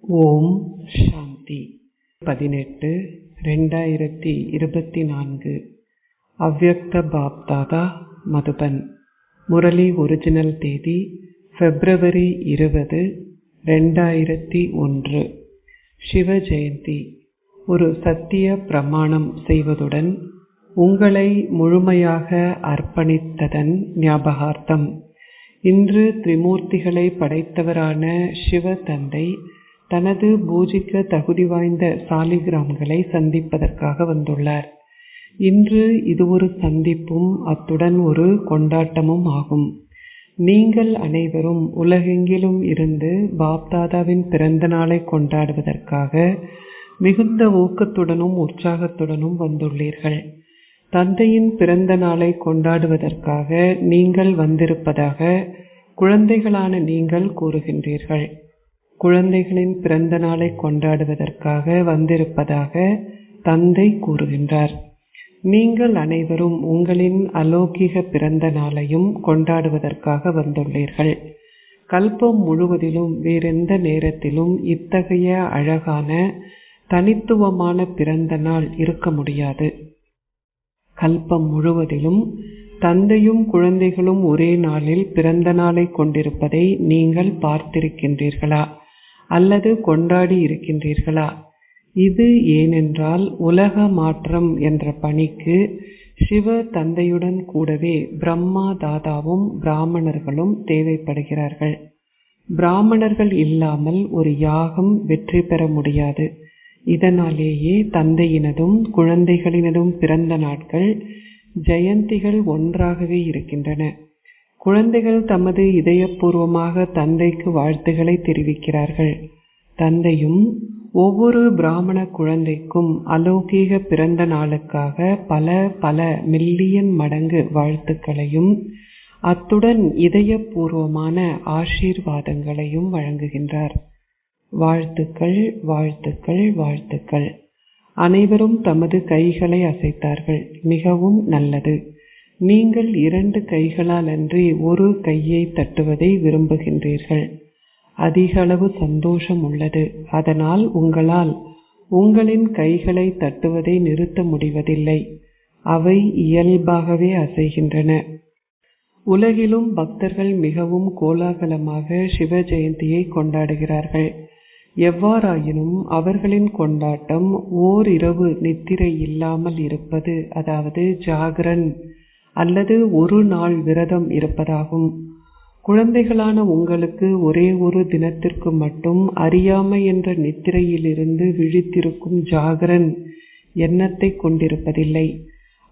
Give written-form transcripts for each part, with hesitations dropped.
ஓம் சாந்தி. 18/2024 அவ்யக்த பாப்தாதா மதுபன். முரளி ஒரிஜினல் தேதி February 20, 2001. சிவ ஜெயந்தி. ஒரு சத்திய பிரமாணம் செய்வதுடன் உங்களை முழுமையாக அர்ப்பணித்ததன் ஞாபகார்த்தம். இன்று திரிமூர்த்திகளை படைத்தவரான சிவ தந்தை தனது பூஜிக்க தகுதி வாய்ந்த சாலிகிராம்களை சந்திப்பதற்காக வந்துள்ளார். இன்று இது ஒரு சந்திப்பும் அத்துடன் ஒரு கொண்டாட்டமும் ஆகும். நீங்கள் அனைவரும் உலகெங்கிலும் இருந்து பாப்தாதாவின் பிறந்த நாளை கொண்டாடுவதற்காக மிகுந்த ஊக்கத்துடனும் உற்சாகத்துடனும் வந்துள்ளீர்கள். தந்தையின் பிறந்த நாளை கொண்டாடுவதற்காக நீங்கள் வந்திருப்பதாக குழந்தைகளான நீங்கள் கூறுகின்றீர்கள். குழந்தைகளின் பிறந்த நாளை கொண்டாடுவதற்காக வந்திருப்பதாக தந்தை கூறுகின்றார். நீங்கள் அனைவரும் உங்களின் அலௌகிக பிறந்த நாளையும் கொண்டாடுவதற்காக வந்துள்ளீர்கள். கல்பம் முழுவதிலும் வேறெந்த நேரத்திலும் இத்தகைய அழகான தனித்துவமான பிறந்த நாள் இருக்க முடியாது. கல்பம் முழுவதிலும் தந்தையும் குழந்தைகளும் ஒரே நாளில் பிறந்த நாளை கொண்டிருப்பதை நீங்கள் பார்த்திருக்கின்றீர்களா அல்லது கொண்டாடி இருக்கின்றீர்களா? இது ஏனென்றால் உலக மாற்றம் என்ற பணிக்கு சிவ தந்தையுடன் கூடவே பிரம்மா தாதாவும் பிராமணர்களும் தேவைப்படுகிறார்கள். பிராமணர்கள் இல்லாமல் ஒரு யாகம் வெற்றி பெற முடியாது. இதனாலேயே தந்தையினதும் குழந்தைகளினதும் பிறந்த நாட்கள் ஜெயந்திகள் ஒன்றாகவே இருக்கின்றன. குழந்தைகள் தமது இதயபூர்வமாக தந்தைக்கு வாழ்த்துக்களை தெரிவிக்கிறார்கள். தந்தையும் ஒவ்வொரு பிராமண குழந்தைக்கும் அலௌகீக பிறந்த நாளுக்காக பல பல மில்லியன் மடங்கு வாழ்த்துக்களையும் அத்துடன் இதயபூர்வமான ஆசீர்வாதங்களையும் வழங்குகின்றார். வாழ்த்துக்கள், வாழ்த்துக்கள், வாழ்த்துக்கள். அனைவரும் தமது கைகளை அசைத்தார்கள். மிகவும் நல்லது. நீங்கள் 2 கைகளால் அன்றி ஒரு கையை தட்டுவதை விரும்புகின்றீர்கள். அதிக அளவு சந்தோஷம் உள்ளது. அதனால் உங்களால் உங்களின் கைகளை தட்டுவதை நிறுத்த முடிவதில்லை. அவை இயல்பாகவே அசைகின்றன. உலகிலும் பக்தர்கள் மிகவும் கோலாகலமாக சிவ ஜெயந்தியை கொண்டாடுகிறார்கள். எவ்வாறாயினும் அவர்களின் கொண்டாட்டம் ஓரிரவு நித்திரை இல்லாமல் இருப்பது, அதாவது ஜாகரன் அல்லது ஒரு நாள் விரதம் இருப்பதாகும். குழந்தைகளான உங்களுக்கு ஒரே ஒரு தினத்திற்கு மட்டும் அறியாமை என்ற நித்திரையிலிருந்து விழித்திருக்கும் ஜாகரன் எண்ணத்தை கொண்டிருப்பதில்லை.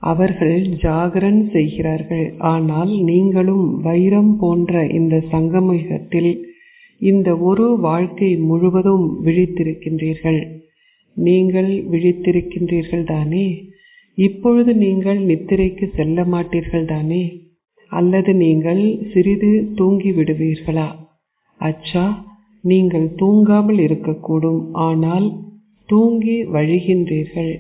அவர்கள் ஜாகரன் செய்கிறார்கள். ஆனால் நீங்களும் வைரம் போன்ற இந்த சங்கமயுகத்தில் இந்த ஒரு வாழ்க்கை முழுவதும் விழித்திருக்கின்றீர்கள். நீங்கள் விழித்திருக்கின்றீர்கள் தானே? இப்பொழுது நீங்கள் நித்திரைக்கு செல்ல மாட்டீர்கள் தானே? அல்லது நீங்கள் சிறிது தூங்கி விடுவீர்களா? அச்சா, நீங்கள் தூங்காமல் இருக்கக்கூடும். ஆனால் தூங்கி வழிகின்றீர்கள்.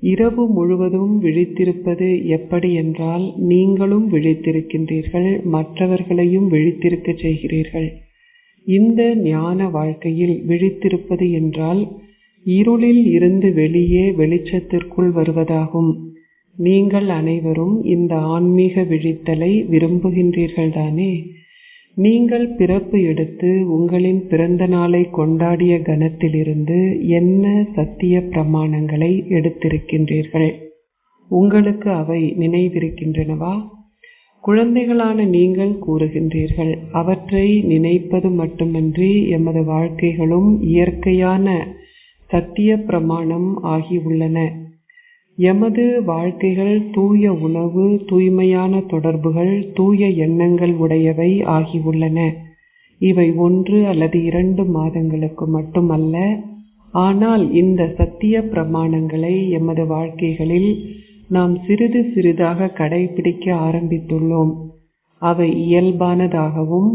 இரவு முழுவதும் விழித்திருப்பது எப்படி என்றால் நீங்களும் விழித்திருக்கின்றீர்கள், மற்றவர்களையும் விழித்திருக்க செய்கிறீர்கள். இந்த ஞான வாழ்க்கையில் விழித்திருப்பது என்றால் இருளில் இருந்து வெளியே வெளிச்சத்திற்குள் வருவதாகும். நீங்கள் அனைவரும் இந்த ஆன்மீக விழித்தலை விரும்புகின்றீர்கள் தானே? நீங்கள் பிறப்பு எடுத்து உங்களின் பிறந்த நாளை கொண்டாடிய கணத்திலிருந்து என்ன சத்திய பிரமாணங்களை எடுத்திருக்கின்றீர்கள்? உங்களுக்கு அவை நினைவிருக்கின்றனவா? குழந்தைகளான நீங்கள் கூறுகின்றீர்கள், அவற்றை நினைப்பது மட்டுமன்றி எமது வாழ்க்கைகளும் இயற்கையான சத்திய பிரமாணம் ஆகியுள்ளன. எமது வாழ்க்கைகள் தூய உணவு, தூய்மையான தொடர்புகள், தூய எண்ணங்கள் உடையவை ஆகியுள்ளன. இவை 1 அல்லது 2 மாதங்களுக்கு மட்டுமல்ல. ஆனால் இந்த சத்திய பிரமாணங்களை எமது வாழ்க்கைகளில் நாம் சிறிது சிறிதாக கடைபிடிக்க ஆரம்பித்துள்ளோம். அவை இயல்பானதாகவும்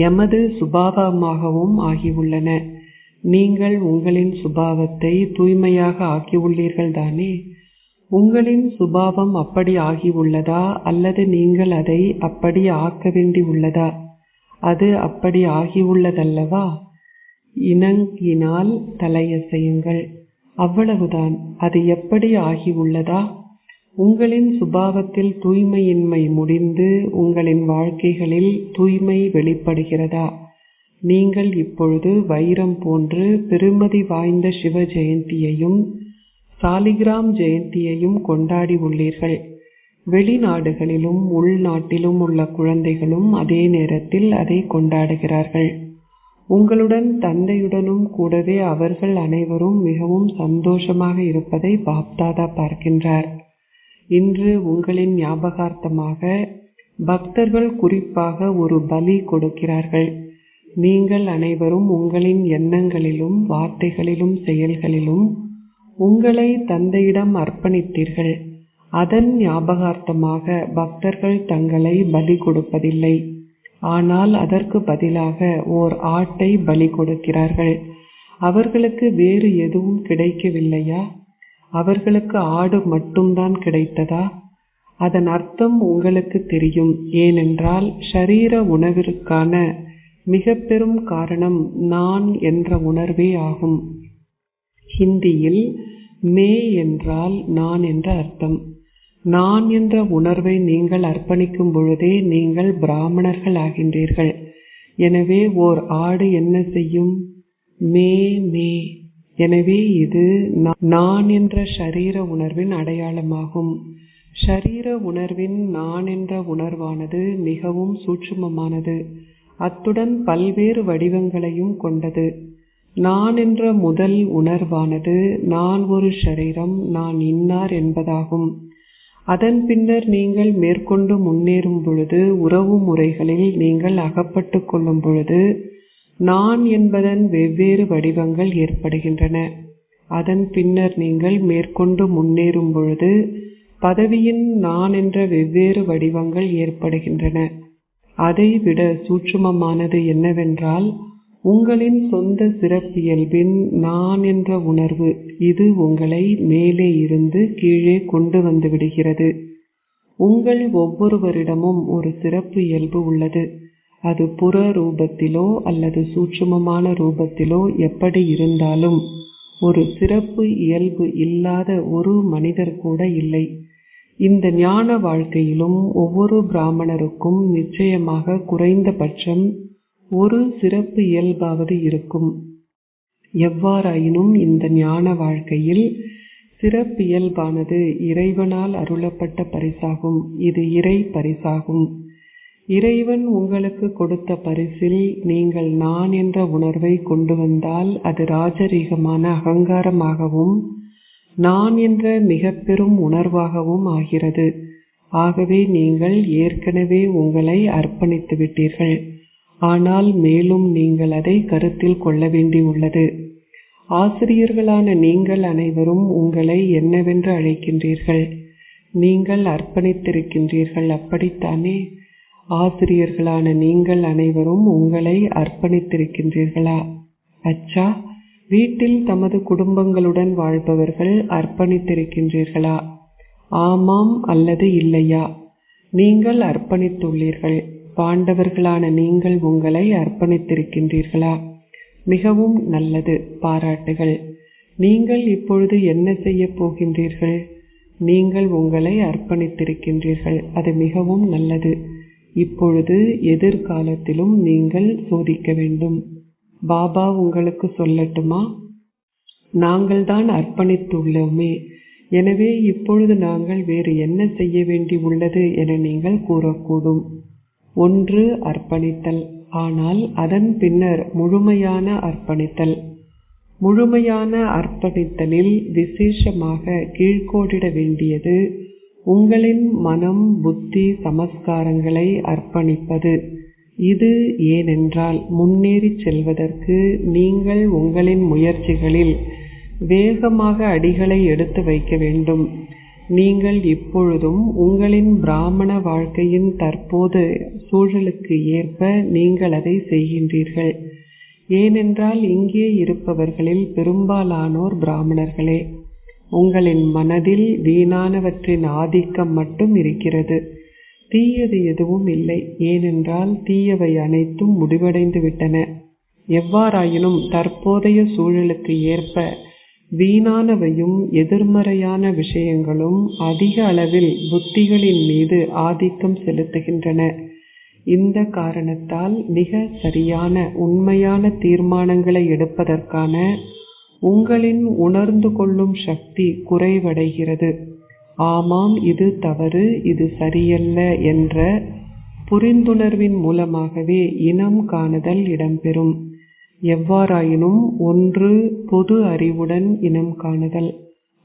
எமது சுபாவமாகவும் ஆகியுள்ளன. நீங்கள் உங்களின் சுபாவத்தை தூய்மையாக ஆக்கியுள்ளீர்கள் தானே? உங்களின் சுபாவம் அப்படி ஆகியுள்ளதா அல்லது நீங்கள் அதை அப்படி ஆக்க வேண்டி உள்ளதா? அது அப்படி ஆகியுள்ளதல்லவா? இணங்கினால் தலையசையுங்கள். அவ்வளவுதான். அது எப்படி ஆகியுள்ளதா? உங்களின் சுபாவத்தில் தூய்மையின்மை முடிந்து உங்களின் வாழ்க்கைகளில் தூய்மை வெளிப்படுகிறதா? நீங்கள் இப்பொழுது வைரம் போன்று பெருமதி வாய்ந்த சிவ ஜெயந்தியையும் சாலிகிராம் ஜெயந்தியையும் கொண்டாடி உள்ளீர்கள். வெளிநாடுகளிலும் உள்நாட்டிலும் உள்ள குழந்தைகளும் அதே நேரத்தில் அதை கொண்டாடுகிறார்கள். உங்களுடன் தந்தையுடனும் கூடவே அவர்கள் அனைவரும் மிகவும் சந்தோஷமாக இருப்பதை பாப்தாதா பார்க்கின்றார். இன்று உங்களின் ஞாபகார்த்தமாக பக்தர்கள் குறிப்பாக ஒரு பலி கொடுக்கிறார்கள். நீங்கள் அனைவரும் உங்களின் எண்ணங்களிலும் வார்த்தைகளிலும் செயல்களிலும் உங்களை தந்தையிடம் அர்ப்பணித்தீர்கள். அதன் ஞாபகார்த்தமாக பக்தர்கள் தங்களை பலி கொடுப்பதில்லை. ஆனால் அதற்கு பதிலாக ஓர் ஆட்டை பலி கொடுக்கிறார்கள். அவர்களுக்கு வேறு எதுவும் கிடைக்கவில்லையா? அவர்களுக்கு ஆடு மட்டும்தான் கிடைத்ததா? அதன் அர்த்தம் உங்களுக்கு தெரியும். ஏனென்றால் ஷரீர உணவிற்கான மிக பெரும் காரணம் நான் என்ற உணர்வே ஆகும். ஹிந்தியில் மே என்றால் நான் என்ற அர்த்தம். நான் என்ற உணர்வை நீங்கள் அர்ப்பணிக்கும் பொழுதே நீங்கள் பிராமணர்கள் ஆகின்றீர்கள். எனவே ஓர் ஆடு என்ன செய்யும்? மே மே. எனவே இது நான் என்ற ஷரீர உணர்வின் அடையாளமாகும். ஷரீர உணர்வின் நான் என்ற உணர்வானது மிகவும் சூட்சுமமானது. அத்துடன் பல்வேறு வடிவங்களையும் கொண்டது. நான் என்ற முதல் உணர்வானது நான் ஒரு ஷரீரம், நான் இன்னார் என்பதாகும். அதன் பின்னர் நீங்கள் மேற்கொண்டு முன்னேறும் பொழுது, உறவு முறைகளில் நீங்கள் அகப்பட்டு கொள்ளும் பொழுது நான் என்பதன் வெவ்வேறு வடிவங்கள் ஏற்படுகின்றன. அதன் பின்னர் நீங்கள் மேற்கொண்டு முன்னேறும் பொழுது பதவியின் நான் என்ற வெவ்வேறு வடிவங்கள் ஏற்படுகின்றன. அதைவிட சூட்சுமமானது என்னவென்றால் உங்களின் சொந்த சிறப்பியல்பின் நான் என்ற உணர்வு. இது உங்களை மேலே இருந்து கீழே கொண்டு வந்து விடுகிறது. உங்கள் ஒவ்வொருவரிடமும் ஒரு சிறப்பு இயல்பு உள்ளது. அது புற ரூபத்திலோ அல்லது சூட்சுமமான ரூபத்திலோ எப்படி இருந்தாலும் ஒரு சிறப்பு இயல்பு இல்லாத ஒரு மனிதர் கூட இல்லை. இந்த ஞான வாழ்க்கையிலும் ஒவ்வொரு பிராமணருக்கும் நிச்சயமாக குறைந்தபட்சம் ஒரு சிறப்பு இயல்பாவது இருக்கும். எவ்வாறாயினும் இந்த ஞான வாழ்க்கையில் சிறப்பியல்பானது இறைவனால் அருளப்பட்ட பரிசாகும். இது இறை பரிசாகும். இறைவன் உங்களுக்கு கொடுத்த பரிசில் நீங்கள் நான் என்ற உணர்வை கொண்டு வந்தால் அது ராஜரீகமான அகங்காரமாகவும் நான் என்ற மிக பெரும் உணர்வாகவும் ஆகிறது. ஆகவே நீங்கள் ஏற்கனவே உங்களை அர்ப்பணித்து விட்டீர்கள். ஆனால் மேலும் நீங்கள் அதை கருத்தில் கொள்ள வேண்டியுள்ளது. ஆசிரியர்களான நீங்கள் அனைவரும் உங்களை என்னவென்று அழைக்கின்றீர்கள்? நீங்கள் அர்ப்பணித்திருக்கின்றீர்கள், அப்படித்தானே? ஆசிரியர்களான நீங்கள் அனைவரும் உங்களை அர்ப்பணித்திருக்கின்றீர்களா? அச்சா, வீட்டில் தமது குடும்பங்களுடன் வாழ்பவர்கள் அர்ப்பணித்திருக்கின்றீர்களா? ஆமாம் அல்லது இல்லையா? நீங்கள் அர்ப்பணித்துள்ளீர்கள். பாண்டவர்களான நீங்கள் உங்களை அர்ப்பணித்திருக்கின்றீர்களா? மிகவும் நல்லது, பாராட்டுகள். நீங்கள் இப்பொழுது என்ன செய்ய போகின்றீர்கள்? நீங்கள் உங்களை அர்ப்பணித்திருக்கின்றீர்கள். அது மிகவும் நல்லது. இப்பொழுது எதிர்காலத்திலும் நீங்கள் சோதிக்க வேண்டும். பாபா உங்களுக்கு சொல்லட்டுமா? நாங்கள் தான் அர்ப்பணித்துள்ளோமே, எனவே இப்பொழுது நாங்கள் வேறு என்ன செய்ய வேண்டி உள்ளது என நீங்கள் கூறக்கூடும். ஒன்று அர்ப்பணித்தல், ஆனால் அதன் பின்னர் முழுமையான அர்ப்பணித்தல். முழுமையான அர்ப்பணித்தலில் விசேஷமாக கீழ்கோடிட வேண்டியது உங்களின் மனம், புத்தி, சமஸ்காரங்களை அர்ப்பணிப்பது. இது ஏனென்றால் முன்னேறிச் செல்வதற்கு நீங்கள் உங்களின் முயற்சிகளில் வேகமாக அடிகளை எடுத்து வைக்க வேண்டும். நீங்கள் இப்பொழுதும் உங்களின் பிராமண வாழ்க்கையின் தற்போது சூழலுக்கு ஏற்ப நீங்கள் அதை செய்கின்றீர்கள். ஏனென்றால் இங்கே இருப்பவர்களில் பெரும்பாலானோர் பிராமணர்களே. உங்களின் மனதில் வீணானவற்றின் ஆதிக்கம் மட்டும் இருக்கிறது. தீயது எதுவும் இல்லை, ஏனென்றால் தீயவை அனைத்தும் முடிவடைந்து விட்டன. எவ்வாறாயினும் தற்போதைய சூழலுக்கு ஏற்ப வீணானவையும் எதிர்மறையான விஷயங்களும் அதிக அளவில் புத்திகளின் மீது ஆதிக்கம் செலுத்துகின்றன. இந்த காரணத்தால் மிக சரியான உண்மையான தீர்மானங்களை எடுப்பதற்கான உங்களின் உணர்ந்து கொள்ளும் சக்தி குறைவடைகிறது. ஆமாம், இது தவறு, இது சரியல்ல என்ற புரிந்துணர்வின் மூலமாகவே இனம் காணுதல் இடம்பெறும். எவ்வாறாயினும் ஒன்று பொது அறிவுடன் இனம் காணுதல்,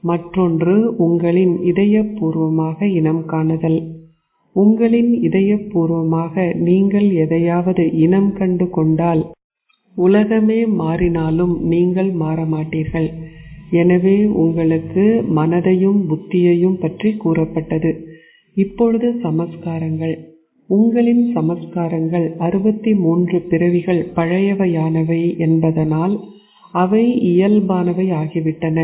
மற்றொன்று உங்களின் இதயபூர்வமாக இனம் காணுதல். உங்களின் இதயபூர்வமாக நீங்கள் எதையாவது இனம் கண்டு கொண்டால் உலகமே மாறினாலும் நீங்கள் மாறமாட்டீர்கள். எனவே உங்களுக்கு மனதையும் புத்தியையும் பற்றி கூறப்பட்டது. இப்பொழுது சமஸ்காரங்கள். உங்களின் சமஸ்காரங்கள் 63 பிறவிகள் பழையவையானவை என்பதனால் அவை இயல்பானவை ஆகிவிட்டன.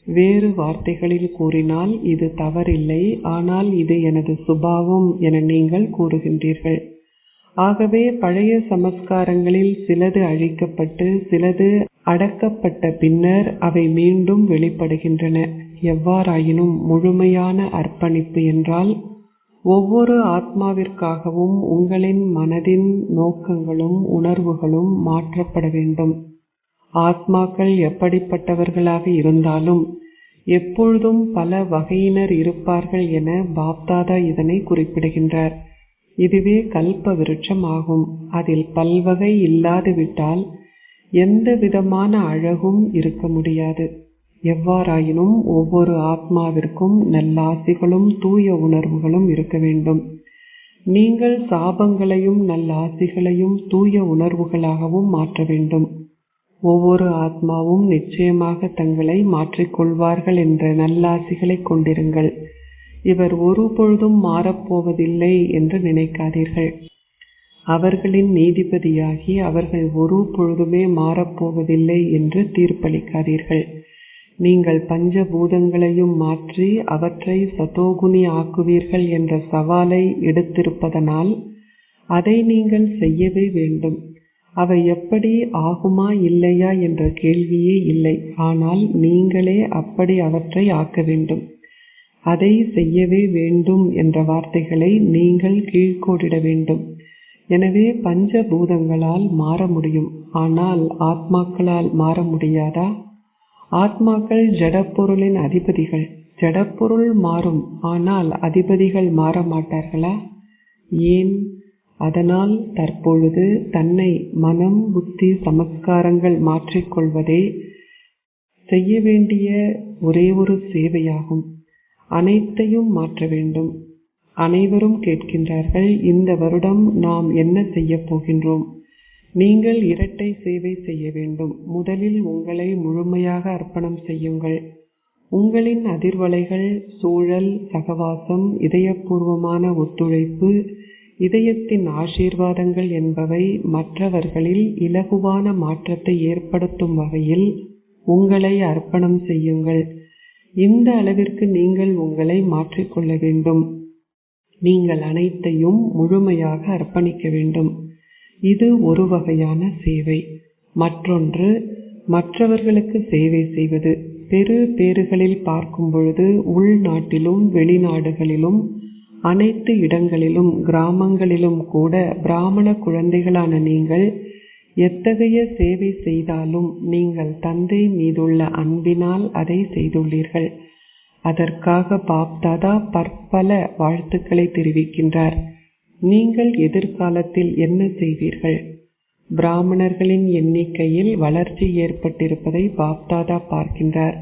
வேறு வார்த்தைகளில் கூறினால் இது தவறில்லை, ஆனால் இது எனது சுபாவம் என நீங்கள் கூறுகின்றீர்கள். ஆகவே பழைய சமஸ்காரங்களில் சிலது அழிக்கப்பட்டு சிலது அடக்கப்பட்ட பின்னர் அவை மீண்டும் வெளிப்படுகின்றன. எவ்வாறாயினும் முழுமையான அர்ப்பணிப்பு என்றால் ஒவ்வொரு ஆத்மாவிற்காகவும் உங்களின் மனதின் நோக்கங்களும் உணர்வுகளும் மாற்றப்பட வேண்டும். ஆத்மாக்கள் எப்படிப்பட்டவர்களாக இருந்தாலும் எப்பொழுதும் பல வகையினர் இருப்பார்கள் என பாப்தாதா இதனை குறிப்பிடுகின்றார். இதுவே கல்ப விருட்சம் ஆகும். அதில் பல்வகை இல்லாது விட்டால் எந்த விதமான அழகும் இருக்க முடியாது. எவ்வாறாயினும் ஒவ்வொரு ஆத்மாவிற்கும் நல்லாசிகளும் தூய உணர்வுகளும் இருக்க வேண்டும். நீங்கள் சாபங்களையும் நல்லாசிகளையும் தூய உணர்வுகளாகவும் மாற்ற வேண்டும். ஒவ்வொரு ஆத்மாவும் நிச்சயமாக தங்களை மாற்றிக்கொள்வார்கள் என்ற நல்லாசிகளை கொண்டிருங்கள். இவர் ஒரு பொழுதும் மாறப்போவதில்லை என்று நினைக்காதீர்கள். அவர்களின் நீதிபதியாகி அவர்கள் ஒரு பொழுதுமே மாறப்போவதில்லை என்று தீர்ப்பளிக்காதீர்கள். நீங்கள் பஞ்சபூதங்களையும் மாற்றி அவற்றை சதோகுணி ஆக்குவீர்கள் என்ற சவாலை எடுத்திருப்பதனால் அதை நீங்கள் செய்யவே வேண்டும். அவை எப்படி ஆகுமா இல்லையா என்ற கேள்வியே இல்லை. ஆனால் நீங்களே அப்படி அவற்றை ஆக்க வேண்டும். அதை செய்யவே வேண்டும் என்ற வார்த்தைகளை நீங்கள் கீழ்கோடிட வேண்டும். எனவே பஞ்சபூதங்களால் மாற முடியும், ஆனால் ஆத்மாக்களால் மாற முடியாதா? ஆத்மாக்கள் ஜடப்பொருளின் அதிபதிகள். ஜடப்பொருள் மாறும், ஆனால் அதிபதிகள் மாற மாட்டார்களா? ஏன்? அதனால் தற்பொழுது தன்னை மனம் புத்தி சமஸ்காரங்கள் மாற்றிக்கொள்வதே செய்ய வேண்டிய ஒரே ஒரு சேவையாகும். அனைத்தையும் மாற்ற வேண்டும். அனைவரும் கேட்கின்றார்கள், இந்த வருடம் நாம் என்ன செய்ய போகின்றோம்? நீங்கள் இரட்டை சேவை செய்ய வேண்டும். முதலில் உங்களை முழுமையாக அர்ப்பணம் செய்யுங்கள். உங்களின் அதிர்வலைகள், சூழல், சகவாசம், இதயபூர்வமான ஒத்துழைப்பு, இதயத்தின் ஆசீர்வாதங்கள் என்பவை மற்றவர்களில் இலகுவான மாற்றத்தை ஏற்படுத்தும் வகையில் உங்களை அர்ப்பணம் செய்யுங்கள். இந்த அளவிற்கு நீங்கள் உங்களை மாற்றிக்கொள்ள வேண்டும். நீங்கள் அனைத்தையும் முழுமையாக அர்ப்பணிக்க வேண்டும். இது ஒரு வகையான சேவை. மற்றொன்று மற்றவர்களுக்கு சேவை செய்வது. பெரு பேறுகளில் பார்க்கும் பொழுது உள்நாட்டிலும் வெளிநாடுகளிலும் அனைத்து இடங்களிலும் கிராமங்களிலும் கூட பிராமண குழந்தைகளான நீங்கள் எத்தகைய சேவை செய்தாலும் நீங்கள் தந்தை மீதுள்ள அன்பினால் அதை செய்துள்ளீர்கள். அதற்காக பாப்தாதா பற்பல வாழ்த்துக்களை தெரிவிக்கின்றார். நீங்கள் எதிர்காலத்தில் என்ன செய்வீர்கள்? பிராமணர்களின் எண்ணிக்கையில் வளர்ச்சி ஏற்பட்டிருப்பதை பாப்தாதா பார்க்கின்றார்.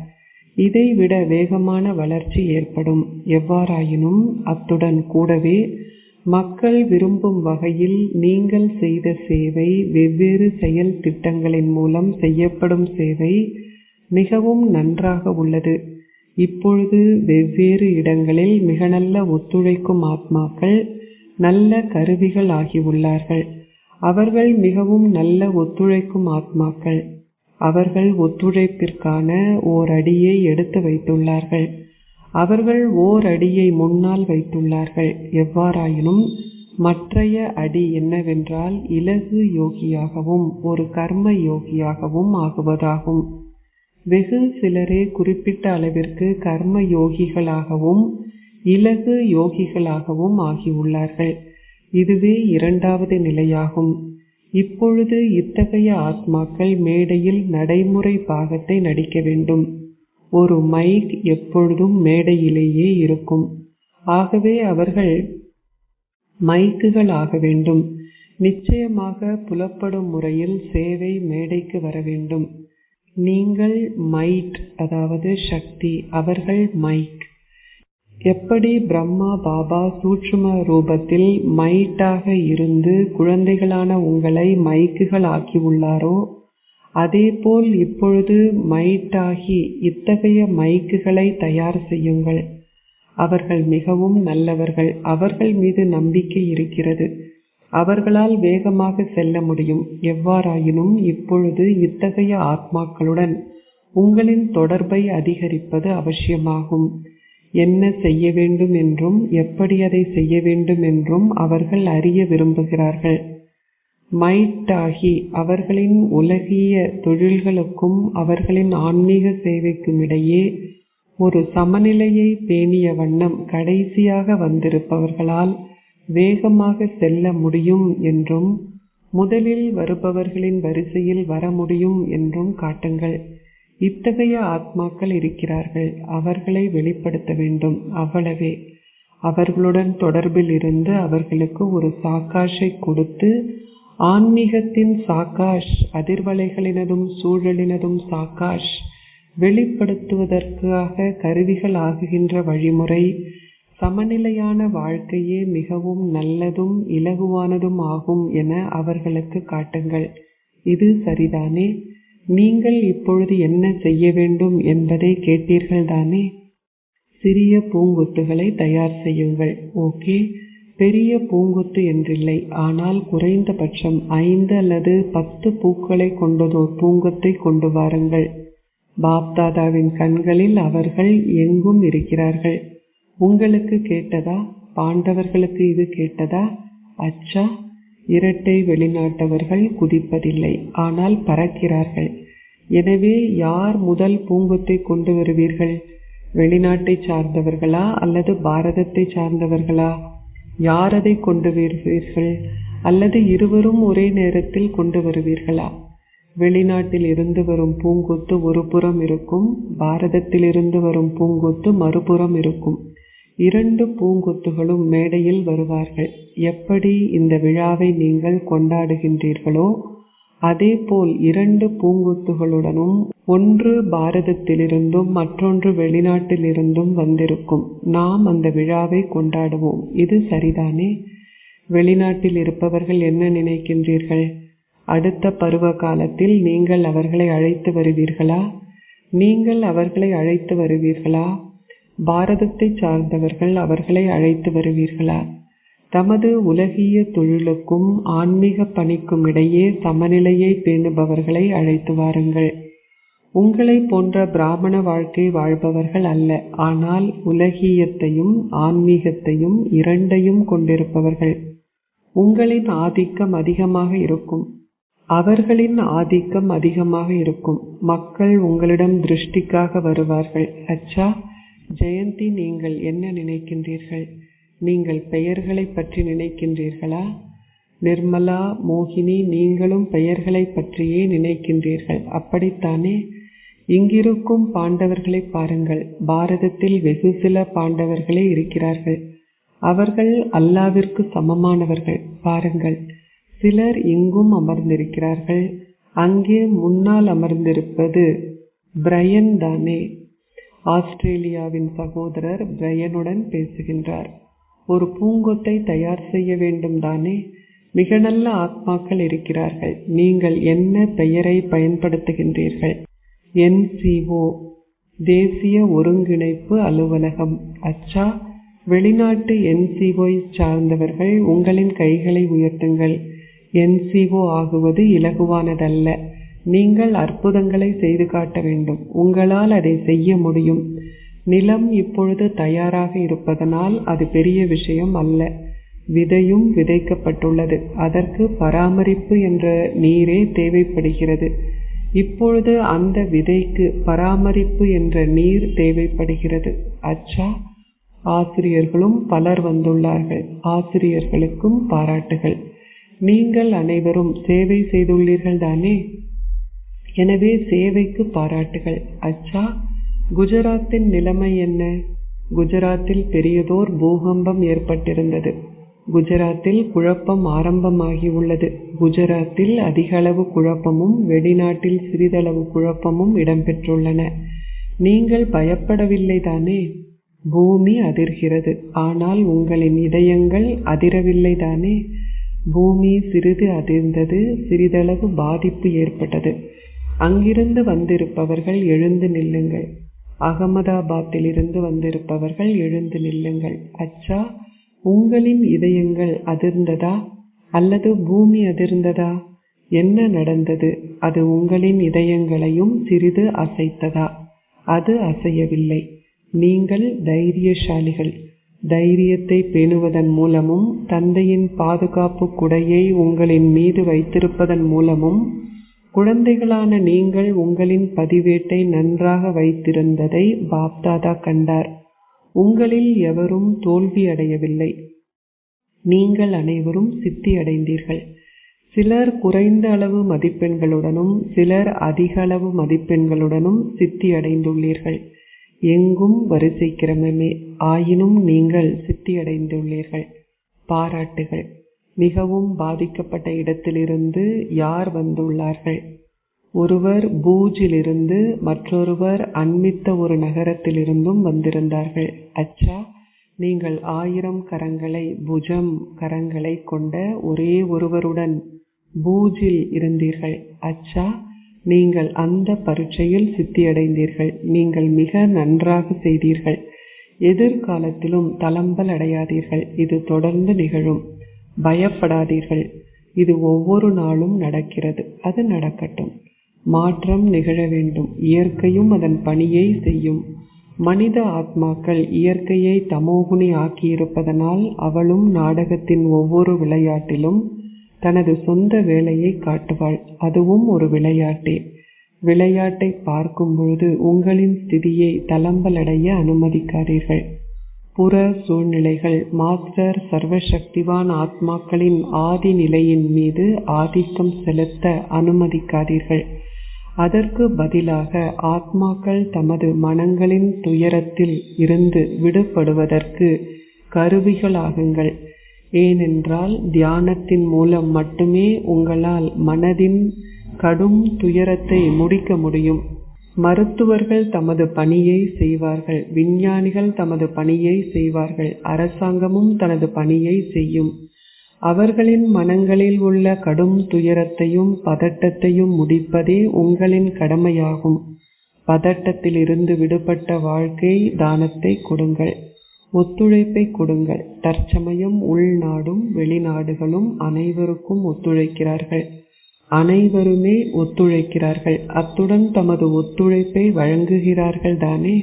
இதைவிட வேகமான வளர்ச்சி ஏற்படும். எவ்வாறாயினும் அத்துடன் கூடவே மக்கள் விரும்பும் வகையில் நீங்கள் செய்த சேவை, வெவ்வேறு செயல் திட்டங்களின் மூலம் செய்யப்படும் சேவை மிகவும் நன்றாக உள்ளது. இப்பொழுது வெவ்வேறு இடங்களில் மிக நல்ல ஒத்துழைக்கும் ஆத்மாக்கள் நல்ல கருவிகள் ஆகியுள்ளார்கள். அவர்கள் மிகவும் நல்ல ஒத்துழைக்கும் ஆத்மாக்கள். அவர்கள் ஒத்துழைப்பிற்கான ஓர் அடியை எடுத்து வைத்துள்ளார்கள். அவர்கள் ஓர் அடியை முன்னால் வைத்துள்ளார்கள். எவ்வாறாயினும் மற்றைய அடி என்னவென்றால் இலகு யோகியாகவும் ஒரு கர்ம யோகியாகவும் ஆகுவதாகும். வெகு சிலரே குறிப்பிட்ட அளவிற்கு கர்ம யோகிகளாகவும் இலகு யோகிகளாகவும் ஆகியுள்ளார்கள். இதுவே இரண்டாவது நிலையாகும். இப்பொழுது இத்தகைய ஆத்மாக்கள் மேடையில் நடைமுறை பாகத்தை நடிக்க வேண்டும். ஒரு மைக் எப்பொழுதும் மேடையிலேயே இருக்கும். ஆகவே அவர்கள் மைக்குகள் ஆக வேண்டும். நிச்சயமாக புலப்படும் முறையில் சேவை மேடைக்கு வர வேண்டும். நீங்கள் மைட், அதாவது சக்தி, அவர்கள் மைக். எப்படி பிரம்மா பாபா சூட்சும ரூபத்தில் மைட்டாக இருந்து குழந்தைகளான உங்களை மைக்குகள் ஆக்கியுள்ளாரோ, அதேபோல் இப்பொழுது மைட்டாகி இத்தகைய மைக்குகளை தயார் செய்யுங்கள். அவர்கள் மிகவும் நல்லவர்கள். அவர்கள் மீது நம்பிக்கை இருக்கிறது. அவர்களால் வேகமாக செல்ல முடியும். எவ்வாறாயினும் இப்பொழுது இத்தகைய ஆத்மாக்களுடன் உங்களின் தொடர்பை அதிகரிப்பது அவசியமாகும். என்ன செய்ய வேண்டும் என்றும் எப்படி அதை செய்ய வேண்டும் என்றும் அவர்கள் அறிய விரும்புகிறார்கள். மைட்டாகி அவர்களின் உலகிய தொழில்களுக்கும் அவர்களின் ஆன்மீக சேவைக்கும் இடையே ஒரு சமநிலையை பேணிய வண்ணம் கடைசியாக வந்திருப்பவர்களால் வேகமாக செல்ல முடியும் என்றும் முதலில் வருபவர்களின் வரிசையில் வர முடியும் என்றும் காட்டுங்கள். இத்தகைய ஆத்மாக்கள் இருக்கிறார்கள். அவர்களை வெளிப்படுத்த வேண்டும். அவ்வளவே. அவர்களுடன் தொடர்பில் இருந்து அவர்களுக்கு ஒரு சாக்காஷை கொடுத்து ஆன்மீகத்தின் சாக்காஷ், அதிர்வலைகளினதும் சூழலினதும் சாக்காஷ் வெளிப்படுத்துவதற்காக கருவிகள் ஆகுகின்ற வழிமுறை, சமநிலையான வாழ்க்கையே மிகவும் நல்லதும் இலகுவானதும் ஆகும் என அவர்களுக்கு காட்டுங்கள். இது சரிதானே? நீங்கள் இப்பொழுது என்ன செய்ய வேண்டும் என்பதை கேட்டீர்கள்தானே? சிறிய பூங்கொத்துகளை தயார் செய்யுங்கள். ஓகே, பெரிய பூங்கொத்து என்றில்லை, ஆனால் குறைந்தபட்சம் 5 அல்லது 10 பூக்களை கொண்டதோர் பூங்கொத்தை கொண்டு வாருங்கள். பாப்தாதாவின் கண்களில் அவர்கள் எங்கும் இருக்கிறார்கள். உங்களுக்கு கேட்டதா? பாண்டவர்களுக்கு இது கேட்டதா? அச்சா, இரட்டை வெளிநாட்டவர்கள் குதிப்பதில்லை, ஆனால் பறக்கிறார்கள். எனவே யார் முதல் பூங்கொத்தை கொண்டு வருவீர்கள்? வெளிநாட்டை சார்ந்தவர்களா அல்லது பாரதத்தை சார்ந்தவர்களா? யார் அதை கொண்டு வருவீர்கள்? அல்லது இருவரும் ஒரே நேரத்தில் கொண்டு வருவீர்களா? வெளிநாட்டில் இருந்து வரும் பூங்கொத்து ஒரு புறம் இருக்கும், பாரதத்தில் இருந்து வரும் பூங்கொத்து மறுபுறம் இருக்கும். 2 பூங்கொத்துகளும் மேடையில் வருவார்கள். எப்படி இந்த விழாவை நீங்கள் கொண்டாடுகின்றீர்களோ அதேபோல் 2 பூங்கொத்துகளுடனும் ஒன்று பாரதத்திலிருந்தும் மற்றொன்று வெளிநாட்டிலிருந்தும் வந்திருக்கும். நாம் அந்த விழாவை கொண்டாடுவோம். இது சரிதானே? வெளிநாட்டில் இருப்பவர்கள் என்ன நினைக்கின்றீர்கள்? அடுத்த பருவ காலத்தில் நீங்கள் அவர்களை அழைத்து வருவீர்களா? நீங்கள் அவர்களை அழைத்து வருவீர்களா? பாரதத்தை சார்ந்தவர்கள் அவர்களை அழைத்து வருவீர்களா? தமது உலகிய தொழிலுக்கும் ஆன்மீக பணிக்கும் இடையே சமநிலையை பேணுபவர்களை அழைத்து வாருங்கள். உங்களை போன்ற பிராமண வாழ்க்கை வாழ்பவர்கள் அல்ல, ஆனால் உலகியத்தையும் ஆன்மீகத்தையும் இரண்டையும் கொண்டிருப்பவர்கள். உங்களின் ஆதிக்கம் அதிகமாக இருக்கும், அவர்களின் ஆதிக்கம் அதிகமாக இருக்கும். மக்கள் உங்களிடம் திருஷ்டிக்காக வருவார்கள். அச்சா ஜெயந்தி, நீங்கள் என்ன நினைக்கின்றீர்கள்? நீங்கள் பெயர்களை பற்றி நினைக்கின்றீர்களா? நிர்மலா, மோகினி, நீங்களும் பெயர்களை பற்றியே நினைக்கின்றீர்கள், அப்படித்தானே? இங்கிருக்கும் பாண்டவர்களை பாருங்கள். பாரதத்தில் வெகு சில பாண்டவர்களே இருக்கிறார்கள். அவர்கள் அல்லாவிற்கு சமமானவர்கள். பாருங்கள், சிலர் இங்கும் அமர்ந்திருக்கிறார்கள். அங்கே முன்னால் அமர்ந்திருப்பது பிரையன் தானே? ஆஸ்திரேலியாவின் சகோதரர் பிரையனுடன் பேசுகின்றார். ஒரு பூங்கொத்தை தயார் செய்ய வேண்டும் தானே? மிக நல்ல ஆத்மாக்கள் இருக்கிறார்கள். நீங்கள் என்ன பெயரை பயன்படுத்துகின்றீர்கள்? NCO, தேசிய ஒருங்கிணைப்பு அலுவலகம். அச்சா, வெளிநாட்டு NCO சார்ந்தவர்கள் உங்களின் கைகளை உயர்த்துங்கள். NCO ஆகுவது இலகுவானதல்ல. நீங்கள் அற்புதங்களை செய்து காட்ட வேண்டும். உங்களால் அதை செய்ய முடியும். நிலம் இப்பொழுது தயாராக இருப்பதனால் அது பெரிய விஷயம் அல்ல. விதையும் விதைக்கப்பட்டுள்ளது. அதற்கு பராமரிப்பு என்ற நீரே தேவைப்படுகிறது. இப்பொழுது அந்த விதைக்கு பராமரிப்பு என்ற நீர் தேவைப்படுகிறது. அச்சா, ஆசிரியர்களும் பலர் வந்துள்ளார்கள். ஆசிரியர்களுக்கும் பாராட்டுகள். நீங்கள் அனைவரும் சேவை செய்துள்ளீர்கள் தானே? எனவே சேவைக்கு பாராட்டுகள். அச்சா, குஜராத்தின் நிலைமை என்ன? குஜராத்தில் பெரியதோர் பூகம்பம் ஏற்பட்டிருந்தது. குஜராத்தில் குழப்பம் ஆரம்பமாகி உள்ளது. குஜராத்தில் அதிக அளவு குழப்பமும் வெளிநாட்டில் சிறிதளவு குழப்பமும் இடம்பெற்றுள்ளன. நீங்கள் பயப்படவில்லை தானே? பூமி அதிர்கிறது, ஆனால் உங்களின் இதயங்கள் அதிரவில்லை தானே? பூமி சிறிது அதிர்ந்தது, சிறிதளவு பாதிப்பு ஏற்பட்டது. அங்கிருந்து வந்திருப்பவர்கள் எழுந்து நில்லுங்கள். அகமதாபாத்திலிருந்து வந்திருப்பவர்கள் எழுந்து நில்லுங்கள். அச்சா, உங்களின் இதயங்கள் அதிர்ந்ததா அல்லது பூமி அதிர்ந்ததா? என்ன நடந்தது? அது உங்களின் இதயங்களையும் சிறிது அசைத்ததா? அது அசையவில்லை. நீங்கள் தைரியசாலிகள். தைரியத்தை பேணுவதன் மூலமும் தந்தையின் பாதுகாப்பு குடையை உங்களின் மீது வைத்திருப்பதன் மூலமும் குழந்தைகளான நீங்கள் உங்களின் பதிவேட்டை நன்றாக வைத்திருந்ததை பாப்தாதா கண்டார். உங்களில் எவரும் தோல்வி அடையவில்லை. நீங்கள் அனைவரும் சித்தி அடைந்தீர்கள். சிலர் குறைந்த அளவு மதிப்பெண்களுடனும் சிலர் அதிக அளவு மதிப்பெண்களுடனும் சித்தி அடைந்துள்ளீர்கள். எங்கும் வரிசை கிரமமே, ஆயினும் நீங்கள் சித்தி அடைந்துள்ளீர்கள். பாராட்டுகள். மிகவும் பாதிக்கப்பட்ட இடத்திலிருந்து யார் வந்துள்ளார்கள்? ஒருவர் பூஜிலிருந்து, மற்றொருவர் அண்மித்த ஒரு நகரத்திலிருந்தும் வந்திருந்தார்கள். அச்சா, நீங்கள் 1000 கரங்களை, புஜம் கரங்களை கொண்ட ஒரே ஒருவருடன் பூஜில் இருந்தீர்கள். அச்சா, நீங்கள் அந்த பரீட்சையில் சித்தியடைந்தீர்கள். நீங்கள் மிக நன்றாக செய்தீர்கள். எதிர்காலத்திலும் தளம்பல் அடையாதீர்கள். இது தொடர்ந்து நிகழும். பயப்படாதீர்கள். இது ஒவ்வொரு நாளும் நடக்கிறது. அது நடக்கட்டும். மாற்றம் நிகழ வேண்டும். இயற்கையும் அதன் பணியை செய்யும். மனித ஆத்மாக்கள் இயற்கையை தமோகுணி ஆக்கியிருப்பதனால் அவளும் நாடகத்தின் ஒவ்வொரு விளையாட்டிலும் தனது சொந்த வேலையை காட்டுவாள். அதுவும் ஒரு விளையாட்டே. விளையாட்டை பார்க்கும் பொழுது உங்களின் ஸ்திதியை தளம்பலடைய அனுமதிக்காதீர்கள். புற சூழ்நிலைகள் மாஸ்டர் சர்வசக்திவான் ஆத்மாக்களின் ஆதி நிலையின் மீது ஆதிக்கம் செலுத்த அனுமதிக்காதீர்கள். அதற்கு பதிலாக ஆத்மாக்கள் தமது மனங்களின் துயரத்தில் இருந்து விடுபடுவதற்கு கருவிகளாகுங்கள். ஏனென்றால் தியானத்தின் மூலம் மட்டுமே உங்களால் மனதின் கடும் துயரத்தை முடிக்க முடியும். மருத்துவர்கள் தமது பணியை செய்வார்கள். விஞ்ஞானிகள் தமது பணியை செய்வார்கள். அரசாங்கமும் தனது பணியை செய்யும். அவர்களின் மனங்களில் உள்ள கடும் துயரத்தையும் பதட்டத்தையும் முடிப்பதே உங்களின் கடமையாகும். பதட்டத்தில் இருந்து விடுபட்ட வாழ்க்கை தானத்தை கொடுங்கள். ஒத்துழைப்பை கொடுங்கள். தற்சமயம் உள்நாடும் வெளிநாடுகளும் அனைவருக்கும் ஒத்துழைக்கிறார்கள். அனைவருமே ஒத்துழைக்கிறார்கள். அத்துடன் தமது ஒத்துழைப்பை வழங்குகிறார்கள் தானே.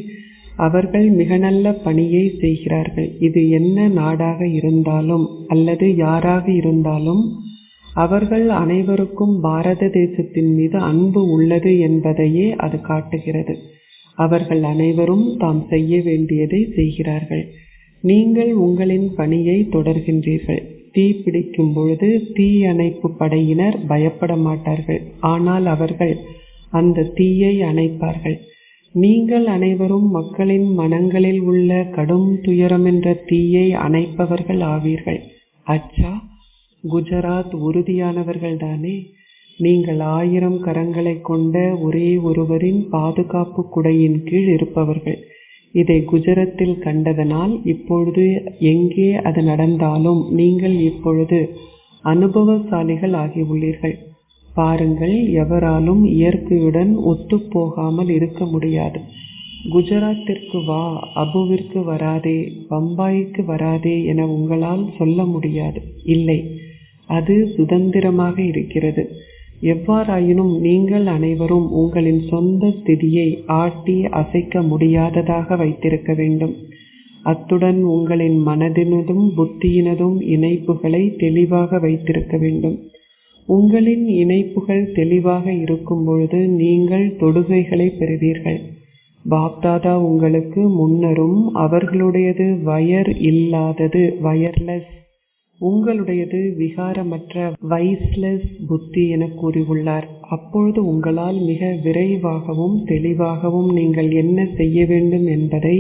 அவர்கள் மிக நல்ல பணியை செய்கிறார்கள். இது என்ன நாடாக இருந்தாலும் அல்லது யாராக இருந்தாலும் அவர்கள் அனைவருக்கும் பாரத தேசத்தின் மீது அன்பு உள்ளது என்பதையே அது காட்டுகிறது. அவர்கள் அனைவரும் தாம் செய்ய வேண்டியதை செய்கிறார்கள். நீங்கள் உங்களின் பணியை தொடர்கின்றீர்கள். தீ பிடிக்கும் பொழுது தீ அணைப்பு படையினர் பயப்பட மாட்டார்கள். ஆனால் அவர்கள் அந்த தீயை அணைப்பார்கள். நீங்கள் அனைவரும் மக்களின் மனங்களில் உள்ள கடும் துயரம் என்ற தீயை அணைப்பவர்கள் ஆவீர்கள். அச்சா, குஜராத் உறுதியானவர்கள் தானே. நீங்கள் 1000 கரங்களை கொண்ட ஒரே ஒருவரின் பாதுகாப்பு குடையின் கீழ் இருப்பவர்கள். இதை குஜராத்தில் கண்டதனால் இப்பொழுது எங்கே அது நடந்தாலும் நீங்கள் இப்பொழுது அனுபவசாலிகள் ஆகியுள்ளீர்கள். பாருங்கள், எவராலும் இயற்கையுடன் ஒத்துப்போகாமல் இருக்க முடியாது. குஜராத்திற்கு வா, அபுவிற்கு வராதே, பம்பாய்க்கு வராதே என உங்களால் சொல்ல முடியாது. இல்லை, அது சுதந்திரமாக இருக்கிறது. எவ்வாறாயினும் நீங்கள் அனைவரும் உங்களின் சொந்த ஸ்திதியை ஆட்டி அசைக்க முடியாததாக வைத்திருக்க வேண்டும். அத்துடன் உங்களின் மனதினதும் புத்தியினதும் இணைப்புகளை தெளிவாக வைத்திருக்க வேண்டும். உங்களின் இணைப்புகள் தெளிவாக இருக்கும் பொழுது நீங்கள் தொடுகைகளை பெறுவீர்கள். பாப்தாதா உங்களுக்கு முன்னரும் அவர்களுடையது வயர் இல்லாதது வயர்லெஸ், உங்களுடையது விகாரமற்ற வைஸ்லெஸ் புத்தி என கூறியுள்ளார். அப்பொழுது உங்களால் மிக விரைவாகவும் தெளிவாகவும் நீங்கள் என்ன செய்ய வேண்டும் என்பதை,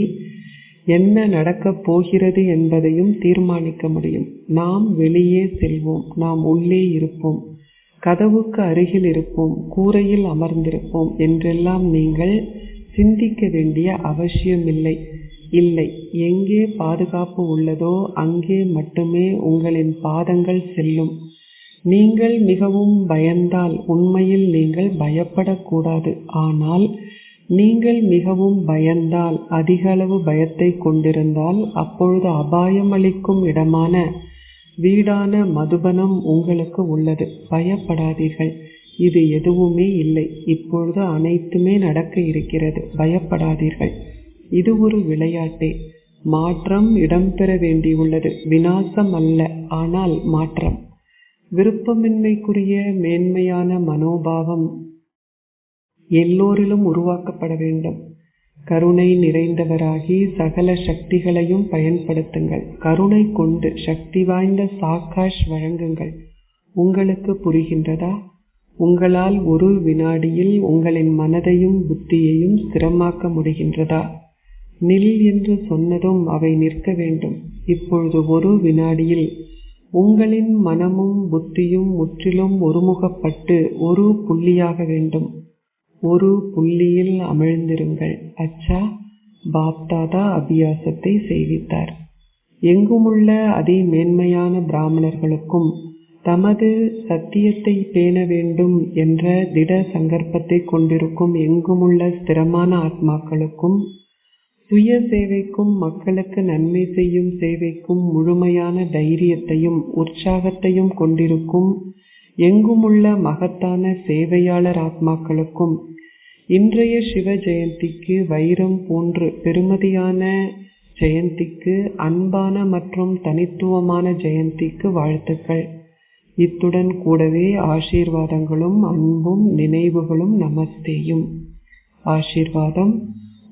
என்ன நடக்கப் போகிறது என்பதையும் தீர்மானிக்க முடியும். நாம் வெளியே செல்வோம், நாம் உள்ளே இருப்போம், கதவுக்கு அருகில் இருப்போம், கூரையில் அமர்ந்திருப்போம் என்றெல்லாம் நீங்கள் சிந்திக்க வேண்டிய அவசியமில்லை. இல்லை, எங்கே பாதுகாப்பு உள்ளதோ அங்கே மட்டுமே உங்களின் பாதங்கள் செல்லும். நீங்கள் மிகவும் பயந்தால் உண்மையில் நீங்கள் பயப்படக்கூடாது. ஆனால் நீங்கள் மிகவும் பயந்தால், அதிக அளவு பயத்தை கொண்டிருந்தால், அப்பொழுது அபாயம் அளிக்கும் இடமான வீடான மதுபனம் உங்களுக்கு உள்ளது. பயப்படாதீர்கள், இது எதுவுமே இல்லை. இப்பொழுது அனைத்துமே நடக்க இருக்கிறது. பயப்படாதீர்கள், இது ஒரு விளையாட்டே. மாற்றம் இடம்பெற வேண்டியுள்ளது. விநாசம் அல்ல, ஆனால் மாற்றம். விருப்பமின்மைக்குரிய மேன்மையான மனோபாவம் எல்லோரிலும் உருவாக்கப்பட வேண்டும். கருணை நிறைந்தவராகி சகல சக்திகளையும் பயன்படுத்துங்கள். கருணை கொண்டு சக்தி வாய்ந்த சாக்காஷ் வழங்குங்கள். உங்களுக்கு புரிகின்றதா? உங்களால் ஒரு வினாடியில் உங்களின் மனதையும் புத்தியையும் ஸ்திரமாக்க முடிகின்றதா? நில் என்று சொன்னதும் அவை நிற்க வேண்டும். இப்பொழுது ஒரு வினாடியில் உங்களின் மனமும் புத்தியும் முற்றிலும் ஒருமுகப்பட்டு ஒரு புள்ளியாக வேண்டும். ஒரு புள்ளியில் அமிழ்ந்திருங்கள். அச்சா, பாப்தாதா அபியாசத்தை செய்வித்தார். எங்குமுள்ள அதி மேன்மையான பிராமணர்களுக்கும் தமது சத்தியத்தை பேண வேண்டும் என்ற திட சங்கற்பத்தை கொண்டிருக்கும் எங்குமுள்ள ஸ்திரமான ஆத்மாக்களுக்கும், சுய சேவைக்கும் மக்களுக்கு நன்மை செய்யும் சேவைக்கும் முழுமையான தைரியத்தையும் உற்சாகத்தையும் கொண்டிருக்கும் எங்குமுள்ள மகத்தான சேவையாளர் ஆத்மாக்களுக்கும் இன்றைய சிவ ஜெயந்திக்கு வைரம் போன்று பெருமதியான ஜெயந்திக்கு, அன்பான மற்றும் தனித்துவமான ஜெயந்திக்கு வாழ்த்துக்கள். இத்துடன் கூடவே ஆசீர்வாதங்களும் அன்பும் நினைவுகளும் நமஸ்தேயும். ஆசீர்வாதம்: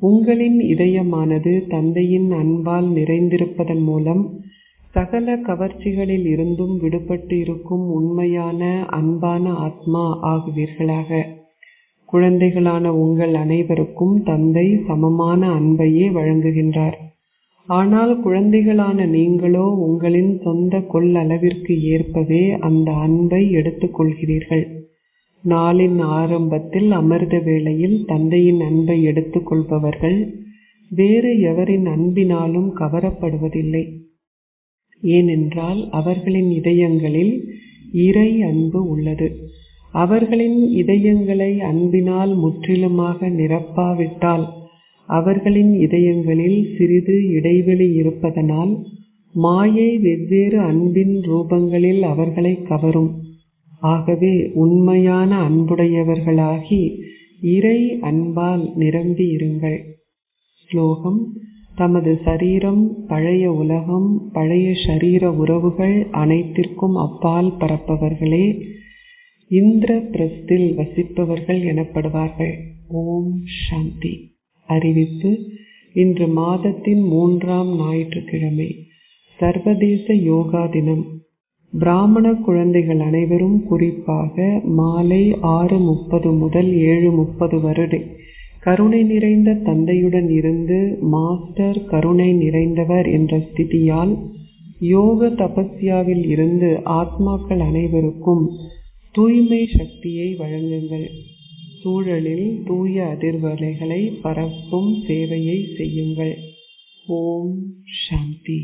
உங்களின் இதயமானது தந்தையின் அன்பால் நிறைந்திருப்பதன் மூலம் சகல கவர்ச்சிகளில் இருந்தும் விடுபட்டு இருக்கும் உண்மையான அன்பான ஆத்மா ஆகுவீர்களாக. குழந்தைகளான உங்கள் அனைவருக்கும் தந்தை சமமான அன்பையே வழங்குகின்றார். ஆனால் குழந்தைகளான நீங்களோ உங்களின் சொந்த கொள்ளளவிற்கு ஏற்பவே அந்த அன்பை எடுத்துக் கொள்கிறீர்கள். நாளின் ஆரம்பத்தில் அமிர்த வேளையில் தந்தையின் அன்பை எடுத்துக் கொள்பவர்கள் வேறு எவரின் அன்பினாலும் கவரப்படுவதில்லை. ஏனென்றால் அவர்களின் இதயங்களில் இறை அன்பு உள்ளது. அவர்களின் இதயங்களை அன்பினால் முற்றிலுமாக நிரப்பாவிட்டால் அவர்களின் இதயங்களில் சிறிது இடைவெளி இருப்பதனால் மாயை வெவ்வேறு அன்பின் ரூபங்களில் அவர்களை கவரும். ஆகவே உண்மையான அன்புடையவர்களாகி இறை அன்பால் நிரம்பி இருங்கள். ஸ்லோகம்: தமது சரீரம், பழைய உலகம், பழைய ஷரீர உறவுகள் அனைத்திற்கும் அப்பால் பரப்பவர்களே இந்திரபிரஸ்தில் வசிப்பவர்கள் எனப்படுவார்கள். ஓம் சாந்தி. அறிவிப்பு: இன்று மாதத்தின் 3ஆம் ஞாயிற்றுக்கிழமை, சர்வதேச யோகா தினம். பிராமண குழந்தைகள் அனைவரும் குறிப்பாக மாலை 6:30 முதல் 7:30 வரை கருணை நிறைந்த தந்தையுடன் இருந்து மாஸ்டர் கருணை நிறைந்தவர் என்ற ஸ்திதியால் யோக தபஸ்யாவில் இருந்து ஆத்மாக்கள் அனைவருக்கும் தூய்மை சக்தியை வழங்குங்கள். சூழலில் தூய அதிர்வலைகளை பரப்பும் சேவையை செய்யுங்கள். ஓம் சாந்தி.